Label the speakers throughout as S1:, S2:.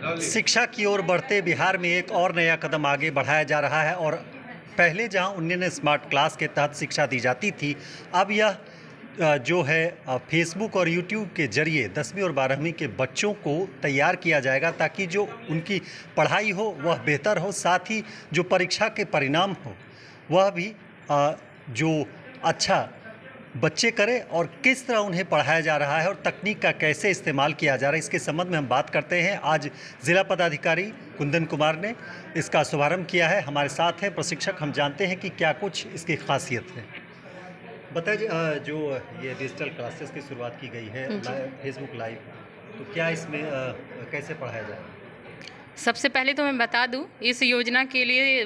S1: शिक्षा की ओर बढ़ते बिहार में एक और नया कदम आगे बढ़ाया जा रहा है और पहले जहां 19 स्मार्ट क्लास के तहत शिक्षा दी जाती थी, अब यह जो है फेसबुक और यूट्यूब के जरिए 10वीं और 12वीं के बच्चों को तैयार किया जाएगा ताकि जो उनकी पढ़ाई हो वह बेहतर हो, साथ ही जो परीक्षा के परिणाम हो वह भी जो अच्छा बच्चे करें और किस तरह उन्हें पढ़ाया जा रहा है और तकनीक का कैसे इस्तेमाल किया जा रहा है, इसके संबंध में हम बात करते हैं। आज जिला पदाधिकारी कुंदन कुमार ने इसका शुभारंभ किया है, हमारे साथ हैं प्रशिक्षक। हम जानते हैं कि क्या कुछ इसकी खासियत है। बताइए, जो ये डिजिटल क्लासेस की शुरुआत की गई है फेसबुक लाइव, तो क्या इसमें कैसे पढ़ाया जाए?
S2: सबसे पहले तो मैं बता दूं, इस योजना के लिए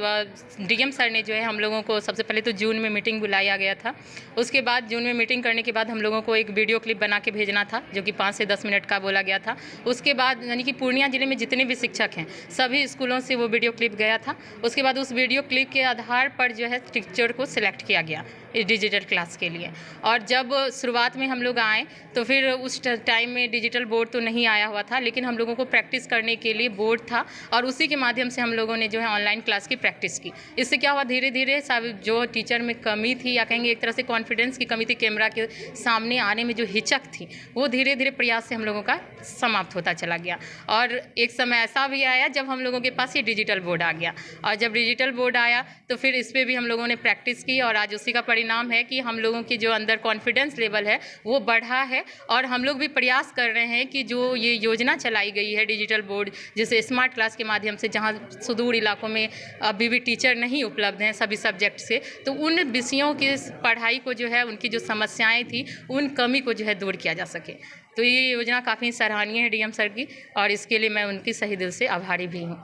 S2: डीएम सर ने जो है हम लोगों को सबसे पहले तो जून में मीटिंग बुलाया गया था। उसके बाद जून में मीटिंग करने के बाद हम लोगों को एक वीडियो क्लिप बना के भेजना था जो कि 5 से 10 मिनट का बोला गया था। उसके बाद यानी कि पूर्णिया जिले में जितने भी शिक्षक हैं सभी स्कूलों से वो वीडियो क्लिप गया था। उसके बाद उस वीडियो क्लिप के आधार पर जो है टीचर को सिलेक्ट किया गया इस डिजिटल क्लास के लिए। और जब शुरुआत में हम लोग आए तो फिर उस टाइम में डिजिटल बोर्ड तो नहीं आया हुआ था, लेकिन हम लोगों को प्रैक्टिस करने के लिए बोर्ड था और उसी के माध्यम से हम लोगों ने जो है ऑनलाइन क्लास की प्रैक्टिस की। इससे क्या हुआ, धीरे धीरे सब जो टीचर में कमी थी या कहेंगे एक तरह से कॉन्फिडेंस की कमी थी, कैमरा के सामने आने में जो हिचक थी वो धीरे धीरे प्रयास से हम लोगों का समाप्त होता चला गया। और एक समय ऐसा भी आया जब हम लोगों के पास ये डिजिटल बोर्ड आ गया और जब डिजिटल बोर्ड आया तो फिर इस पर भी हम लोगों ने प्रैक्टिस की और आज उसी का परिणाम है कि हम लोगों की जो अंदर कॉन्फिडेंस लेवल है वो बढ़ा है। और हम लोग भी प्रयास कर रहे हैं कि जो ये योजना चलाई गई है डिजिटल बोर्ड, जैसे स्मार्ट क्लास के माध्यम से, जहाँ सुदूर इलाकों में अभी भी टीचर नहीं उपलब्ध हैं सभी सब्जेक्ट से, तो उन विषयों की पढ़ाई को जो है उनकी जो समस्याएं थी उन कमी को जो है दूर किया जा सके। तो ये योजना काफ़ी सराहनीय है डीएम सर की और इसके लिए मैं उनकी सही दिल से आभारी भी हूँ।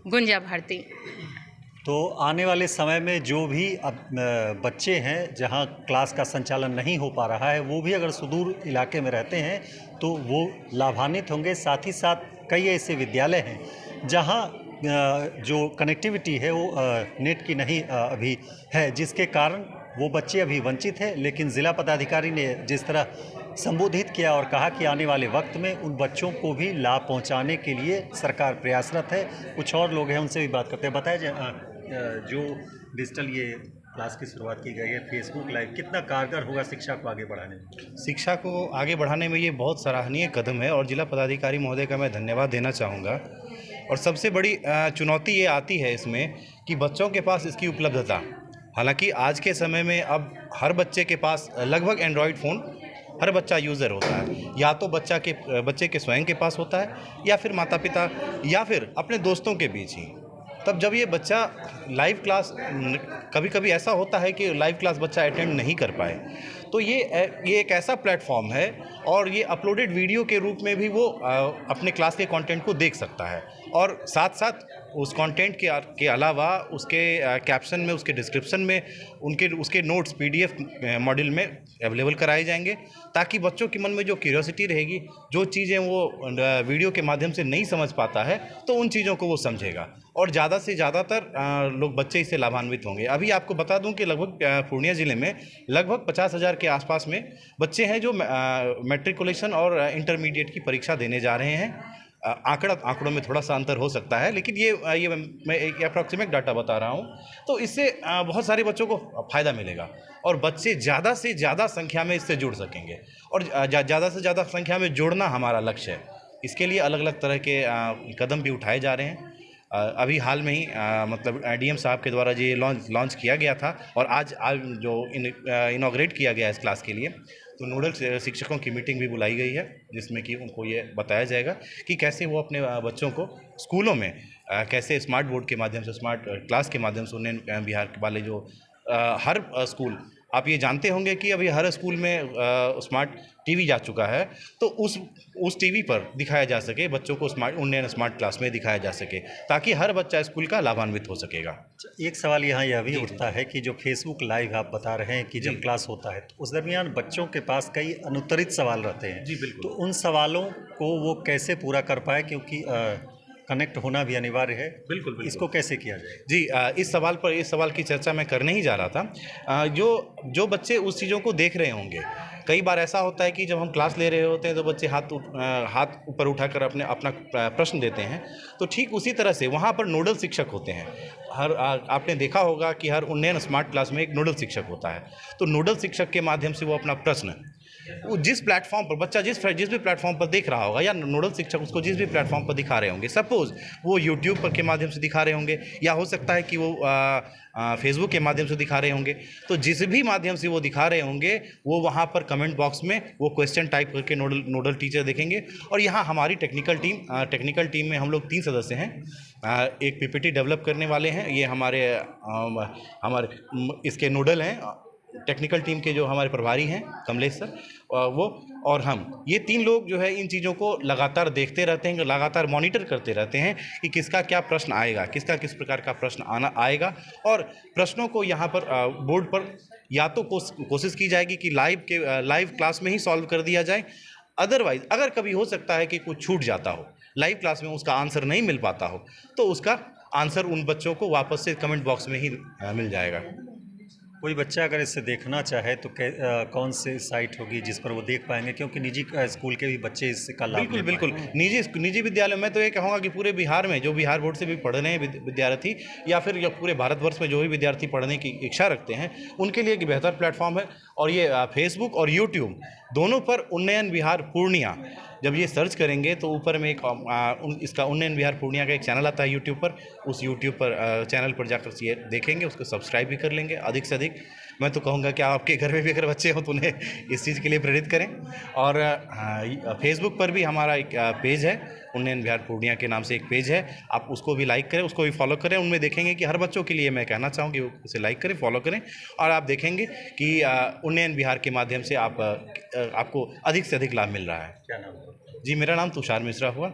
S2: गुंजा भारती।
S1: तो आने वाले समय में जो भी अब बच्चे हैं जहां क्लास का संचालन नहीं हो पा रहा है, वो भी अगर सुदूर इलाके में रहते हैं तो वो लाभान्वित होंगे। साथ ही साथ कई ऐसे विद्यालय हैं जहां जो कनेक्टिविटी है वो नेट की नहीं अभी है, जिसके कारण वो बच्चे अभी वंचित हैं। लेकिन ज़िला पदाधिकारी ने जिस तरह संबोधित किया और कहा कि आने वाले वक्त में उन बच्चों को भी लाभ पहुंचाने के लिए सरकार प्रयासरत है। कुछ और लोग हैं, उनसे भी बात करते हैं। बताया जो डिजिटल ये क्लास की शुरुआत की गई है फेसबुक लाइव, कितना कारगर होगा शिक्षा को आगे बढ़ाने में?
S3: शिक्षा को आगे बढ़ाने में ये बहुत सराहनीय कदम है और जिला पदाधिकारी महोदय का मैं धन्यवाद देना चाहूँगा। और सबसे बड़ी चुनौती ये आती है इसमें कि बच्चों के पास इसकी उपलब्धता। हालांकि आज के समय में अब हर बच्चे के पास लगभग एंड्रॉयड फ़ोन हर बच्चा यूज़र होता है, या तो बच्चे के स्वयं के पास होता है या फिर माता पिता या फिर अपने दोस्तों के बीच ही। तब जब ये बच्चा लाइव क्लास, कभी कभी ऐसा होता है कि लाइव क्लास बच्चा अटेंड नहीं कर पाए, तो ये एक ऐसा प्लेटफॉर्म है और ये अपलोडेड वीडियो के रूप में भी वो अपने क्लास के कंटेंट को देख सकता है और साथ साथ उस कंटेंट के अलावा उसके कैप्शन में, उसके डिस्क्रिप्शन में उसके नोट्स पीडीएफ मॉड्यूल में अवेलेबल कराए जाएंगे ताकि बच्चों के मन में जो क्यूरियोसिटी रहेगी, जो चीज़ें वो वीडियो के माध्यम से नहीं समझ पाता है तो उन चीज़ों को वो समझेगा और ज़्यादा से ज़्यादातर लोग बच्चे इससे लाभान्वित होंगे। अभी आपको बता दूं कि लगभग पूर्णिया ज़िले में लगभग 50,000 के आसपास में बच्चे हैं जो मैट्रिकुलेशन और इंटरमीडिएट की परीक्षा देने जा रहे हैं। आंकड़ों में थोड़ा सा अंतर हो सकता है, लेकिन ये मैं एक अप्रॉक्सीमेट डाटा बता रहा हूँ। तो इससे बहुत सारे बच्चों को फ़ायदा मिलेगा और बच्चे ज़्यादा से ज़्यादा संख्या में इससे जुड़ सकेंगे और ज़्यादा से ज़्यादा संख्या में जुड़ना हमारा लक्ष्य है। इसके लिए अलग अलग तरह के कदम भी उठाए जा रहे हैं। अभी हाल में ही मतलब डीएम साहब के द्वारा ये लॉन्च किया गया था और आज जो इनॉग्रेट किया गया है इस क्लास के लिए, तो नोडल शिक्षकों की मीटिंग भी बुलाई गई है जिसमें कि उनको ये बताया जाएगा कि कैसे वो अपने बच्चों को स्कूलों में कैसे स्मार्ट बोर्ड के माध्यम से, स्मार्ट क्लास के माध्यम से उन्हें बिहार वाले जो हर स्कूल, आप ये जानते होंगे कि अभी हर स्कूल में स्मार्ट टीवी जा चुका है, तो उस टीवी पर दिखाया जा सके बच्चों को, उन्हें स्मार्ट क्लास में दिखाया जा सके ताकि हर बच्चा स्कूल का लाभान्वित हो सकेगा।
S1: एक सवाल यहाँ यह भी उठता है कि जो फेसबुक लाइव आप बता रहे हैं कि जब क्लास होता है तो उस दरमियान बच्चों के पास कई अनुत्तरित सवाल रहते हैं।
S3: जी बिल्कुल।
S1: तो उन सवालों को वो कैसे पूरा कर पाए, क्योंकि कनेक्ट होना भी अनिवार्य है।
S3: बिल्कुल।
S1: इसको कैसे किया जाए?
S3: जी, इस सवाल की चर्चा मैं करने ही जा रहा था। जो बच्चे उस चीज़ों को देख रहे होंगे, कई बार ऐसा होता है कि जब हम क्लास ले रहे होते हैं तो बच्चे हाथ ऊपर उठाकर अपना प्रश्न देते हैं, तो ठीक उसी तरह से वहाँ पर नोडल शिक्षक होते हैं। आपने देखा होगा कि हर उन्नयन स्मार्ट क्लास में एक नोडल शिक्षक होता है। तो नोडल शिक्षक के माध्यम से वो अपना प्रश्न, वो जिस प्लेटफॉर्म पर बच्चा जिस भी प्लेटफॉर्म पर देख रहा होगा, या नोडल शिक्षक उसको जिस भी प्लेटफॉर्म पर दिखा रहे होंगे, सपोज वो यूट्यूब पर के माध्यम से दिखा रहे होंगे, या हो सकता है कि वो फेसबुक के माध्यम से दिखा रहे होंगे, तो जिस भी माध्यम से वो दिखा रहे होंगे, वो वहाँ पर कमेंट बॉक्स में वो क्वेश्चन टाइप करके नोडल टीचर देखेंगे। और यहाँ हमारी टेक्निकल टीम में हम लोग 3 सदस्य हैं। एक पीपीटी डेवलप करने वाले हैं, ये हमारे इसके नोडल हैं। टेक्निकल टीम के जो हमारे प्रभारी हैं कमलेश सर, वो और हम, ये 3 लोग जो है इन चीज़ों को लगातार देखते रहते हैं, लगातार मॉनिटर करते रहते हैं कि किसका क्या प्रश्न आएगा, किसका किस प्रकार का प्रश्न आएगा। और प्रश्नों को यहाँ पर बोर्ड पर या तो कोशिश की जाएगी कि लाइव क्लास में ही सॉल्व कर दिया जाए। अदरवाइज अगर कभी हो सकता है कि कुछ छूट जाता हो, लाइव क्लास में उसका आंसर नहीं मिल पाता हो, तो उसका आंसर उन बच्चों को वापस से कमेंट बॉक्स में ही मिल जाएगा।
S1: कोई बच्चा अगर इसे देखना चाहे तो कौन सी साइट होगी जिस पर वो देख पाएंगे, क्योंकि निजी स्कूल के भी बच्चे इसका लाभ
S3: बिल्कुल। निजी विद्यालय, मैं तो ये कहूँगा कि पूरे बिहार में जो बिहार बोर्ड से भी पढ़ रहे हैं विद्यार्थी, या फिर पूरे भारतवर्ष में जो भी विद्यार्थी पढ़ने की इच्छा रखते हैं, उनके लिए एक बेहतर प्लेटफॉर्म है। और ये फेसबुक और यूट्यूब दोनों पर उन्नयन बिहार पूर्णिया जब ये सर्च करेंगे तो ऊपर में इसका उन्नयन बिहार पूर्णिया का एक चैनल आता है यूट्यूब पर। उस यूट्यूब पर चैनल पर जाकर ये देखेंगे, उसको सब्सक्राइब भी कर लेंगे अधिक से अधिक। मैं तो कहूँगा कि आपके घर में भी अगर बच्चे हो तो उन्हें इस चीज़ के लिए प्रेरित करें। और फेसबुक पर भी हमारा एक पेज है, उन्नयन बिहार पूर्णिया के नाम से एक पेज है, आप उसको भी लाइक करें, उसको भी फॉलो करें। उनमें देखेंगे कि हर बच्चों के लिए मैं कहना चाहूँ कि उसे लाइक करें, फॉलो करें, और आप देखेंगे कि उन्नयन बिहार के माध्यम से आपको अधिक से अधिक लाभ मिल रहा है।
S1: क्या नाम है?
S3: जी, मेरा नाम तुषार मिश्रा हुआ।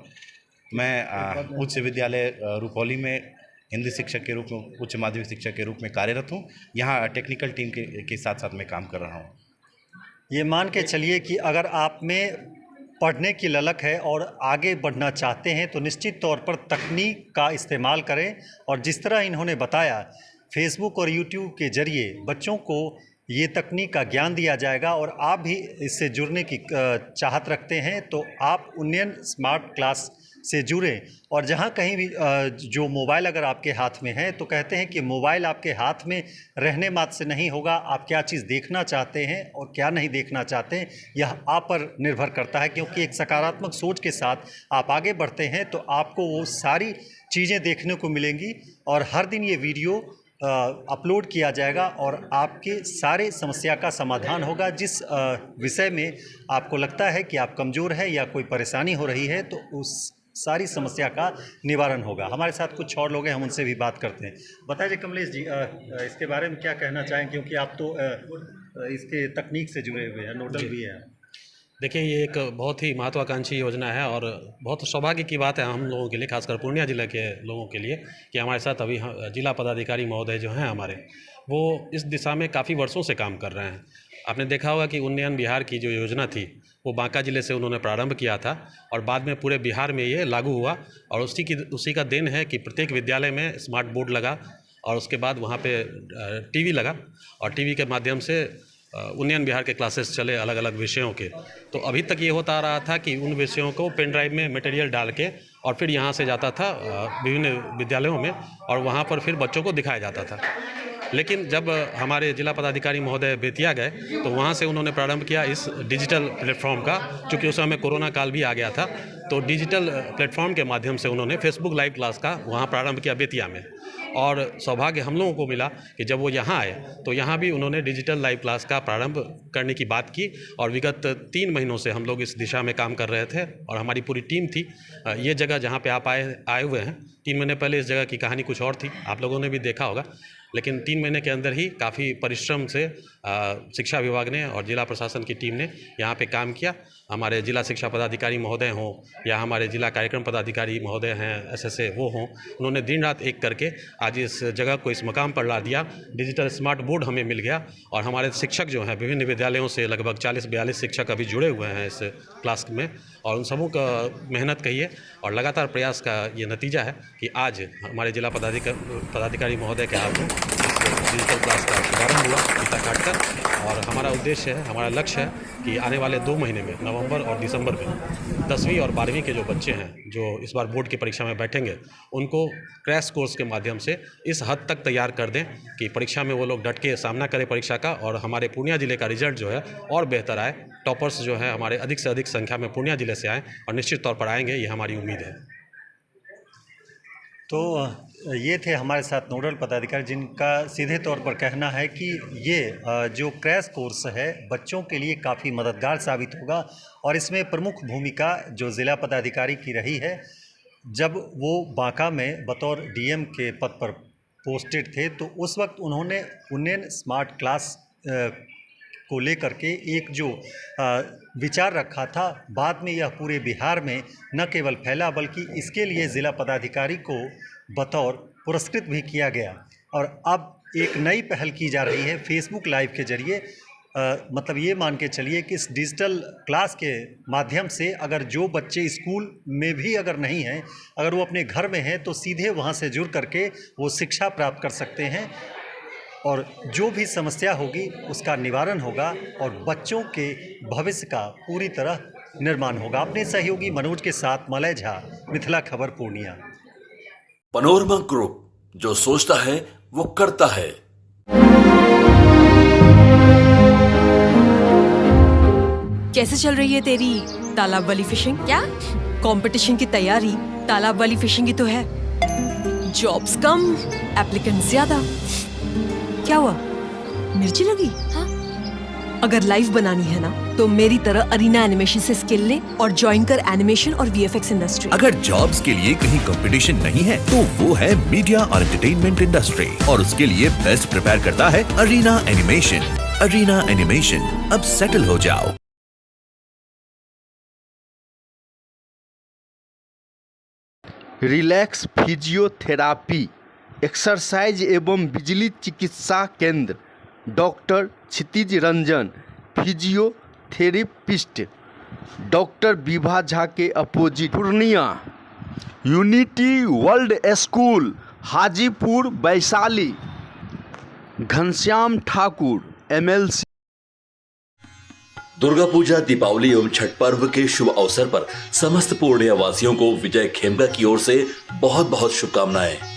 S3: मैं उच्च विद्यालय रुपौली में हिंदी शिक्षक के रूप में, उच्च माध्यमिक शिक्षक के रूप में कार्यरत हूँ। यहाँ टेक्निकल टीम के साथ साथ मैं काम कर रहा हूँ।
S1: ये मान के चलिए कि अगर आप में पढ़ने की ललक है और आगे बढ़ना चाहते हैं तो निश्चित तौर पर तकनीक का इस्तेमाल करें। और जिस तरह इन्होंने बताया, फेसबुक और यूट्यूब के ज़रिए बच्चों को ये तकनीक का ज्ञान दिया जाएगा। और आप भी इससे जुड़ने की चाहत रखते हैं तो आप उन्नयन स्मार्ट क्लास से जुड़ें। और जहाँ कहीं भी जो मोबाइल अगर आपके हाथ में है, तो कहते हैं कि मोबाइल आपके हाथ में रहने मात्र से नहीं होगा, आप क्या चीज़ देखना चाहते हैं और क्या नहीं देखना चाहते हैं यह आप पर निर्भर करता है। क्योंकि एक सकारात्मक सोच के साथ आप आगे बढ़ते हैं तो आपको वो सारी चीज़ें देखने को मिलेंगी। और हर दिन ये वीडियो अपलोड किया जाएगा और आपके सारे समस्या का समाधान होगा। जिस विषय में आपको लगता है कि आप कमज़ोर हैं या कोई परेशानी हो रही है, तो उस सारी समस्या का निवारण होगा। हमारे साथ कुछ और लोग हैं, हम उनसे भी बात करते हैं। बताइए कमलेश जी, इसके बारे में क्या कहना चाहें, क्योंकि आप तो इसके तकनीक से जुड़े हुए हैं, नोडल भी हैं।
S4: देखिए, ये एक बहुत ही महत्वाकांक्षी योजना है और बहुत सौभाग्य की बात है हम लोगों के लिए, खासकर पूर्णिया जिले के लोगों के लिए, कि हमारे साथ अभी जिला पदाधिकारी महोदय जो हैं हमारे, वो इस दिशा में काफ़ी वर्षों से काम कर रहे हैं। आपने देखा होगा कि उन्नयन बिहार की जो योजना थी वो बांका जिले से उन्होंने प्रारंभ किया था और बाद में पूरे बिहार में ये लागू हुआ। और उसी का देन है कि प्रत्येक विद्यालय में स्मार्ट बोर्ड लगा और उसके बाद वहाँ पे टीवी लगा और टीवी के माध्यम से उन्नयन बिहार के क्लासेस चले अलग अलग विषयों के। तो अभी तक ये होता रहा था कि उन विषयों को पेन ड्राइव में मटेरियल डाल के और फिर यहाँ से जाता था विभिन्न विद्यालयों में और वहाँ पर फिर बच्चों को दिखाया जाता था। लेकिन जब हमारे जिला पदाधिकारी महोदय बेतिया गए तो वहाँ से उन्होंने प्रारंभ किया इस डिजिटल प्लेटफॉर्म का, चूँकि उस समय कोरोना काल भी आ गया था। तो डिजिटल प्लेटफॉर्म के माध्यम से उन्होंने फेसबुक लाइव क्लास का वहाँ प्रारंभ किया बेतिया में। और सौभाग्य हम लोगों को मिला कि जब वो यहाँ आए तो यहाँ भी उन्होंने डिजिटल लाइव क्लास का प्रारंभ करने की बात की और विगत 3 महीनों से हम लोग इस दिशा में काम कर रहे थे और हमारी पूरी टीम थी। ये जगह जहाँ पे आप आए हुए हैं, 3 महीने पहले इस जगह की कहानी कुछ और थी, आप लोगों ने भी देखा होगा। लेकिन 3 महीने के अंदर ही काफ़ी परिश्रम से शिक्षा विभाग ने और जिला प्रशासन की टीम ने यहाँ पे काम किया हमारे जिला शिक्षा पदाधिकारी महोदय हों या हमारे जिला कार्यक्रम पदाधिकारी महोदय हैं SSA वो हों, उन्होंने दिन रात एक करके आज इस जगह को इस मकाम पर ला दिया। डिजिटल स्मार्ट बोर्ड हमें मिल गया और हमारे शिक्षक जो हैं विभिन्न विद्यालयों से लगभग 40-42 शिक्षक अभी जुड़े हुए हैं इस क्लास में, और उन सबों का मेहनत कहिए और लगातार प्रयास का ये नतीजा है कि आज हमारे जिला पदाधिकारी महोदय के हाथों इस डिजिटल क्लास का शुभारंभ हुआ फीता काटकर। और हमारा उद्देश्य है, हमारा लक्ष्य है कि आने वाले 2 महीने में नवंबर और दिसंबर में 10वीं और 12वीं के जो बच्चे हैं जो इस बार बोर्ड की परीक्षा में बैठेंगे, उनको क्रैश कोर्स के माध्यम से इस हद तक तैयार कर दें कि परीक्षा में वो लोग डट के सामना करें परीक्षा का, और हमारे पूर्णिया जिले का रिजल्ट जो है और बेहतर आए। टॉपर्स जो है हमारे अधिक से अधिक संख्या में पूर्णिया जिले से आएँ और निश्चित तौर पर आएंगे, ये हमारी उम्मीद है।
S1: तो ये थे हमारे साथ नोडल पदाधिकारी जिनका सीधे तौर पर कहना है कि ये जो क्रैश कोर्स है बच्चों के लिए काफ़ी मददगार साबित होगा, और इसमें प्रमुख भूमिका जो ज़िला पदाधिकारी की रही है। जब वो बांका में बतौर DM के पद पर पोस्टेड थे तो उस वक्त उन्होंने उन्नयन स्मार्ट क्लास को लेकर के एक जो विचार रखा था, बाद में यह पूरे बिहार में न केवल फैला बल्कि इसके लिए ज़िला पदाधिकारी को बतौर पुरस्कृत भी किया गया। और अब एक नई पहल की जा रही है फेसबुक लाइव के जरिए, मतलब ये मान के चलिए कि इस डिजिटल क्लास के माध्यम से अगर जो बच्चे स्कूल में भी अगर नहीं हैं, अगर वो अपने घर में हैं तो सीधे वहाँ से जुड़ करके वो शिक्षा प्राप्त कर सकते हैं और जो भी समस्या होगी उसका निवारण होगा और बच्चों के भविष्य का पूरी तरह निर्माण होगा। अपने सहयोगी मनोज के साथ मलय झा, मिथिला खबर, पूर्णिया।
S5: पनोरमा ग्रुप, जो सोचता है वो करता है।
S6: कैसे चल रही है तेरी तालाब वाली फिशिंग? क्या कंपटीशन की तैयारी तालाब वाली फिशिंग ही तो है। जॉब्स कम, एप्लीकेंट ज्यादा। क्या हुआ, मिर्ची लगी? हाँ? अगर लाइव बनानी है ना तो मेरी तरह अरीना एनिमेशन से स्किल ले और ज्वाइन कर एनिमेशन और VFX इंडस्ट्री।
S7: अगर जॉब्स के लिए कहीं कंपटीशन नहीं है तो वो है मीडिया और एंटरटेनमेंट इंडस्ट्री, और उसके लिए बेस्ट प्रिपेयर करता है अरीना एनिमेशन। अरीना एनिमेशन, अब सेटल हो जाओ।
S8: रिलैक्स फिजियोथेरापी एक्सरसाइज एवं बिजली चिकित्सा केंद्र, doctor Kshitij Ranjan, physiotherapist, doctor Vibha Jha के opposite, Purnia. Unity World School, Hajipur, Vaishali. Ghanshyam Thakur, MLC।
S5: Durga Puja, Deepawali एवं छठ पर्व के शुभ अवसर पर समस्त पूर्णिया वासियों को विजय खेमका की ओर से बहुत बहुत शुभकामनाएं।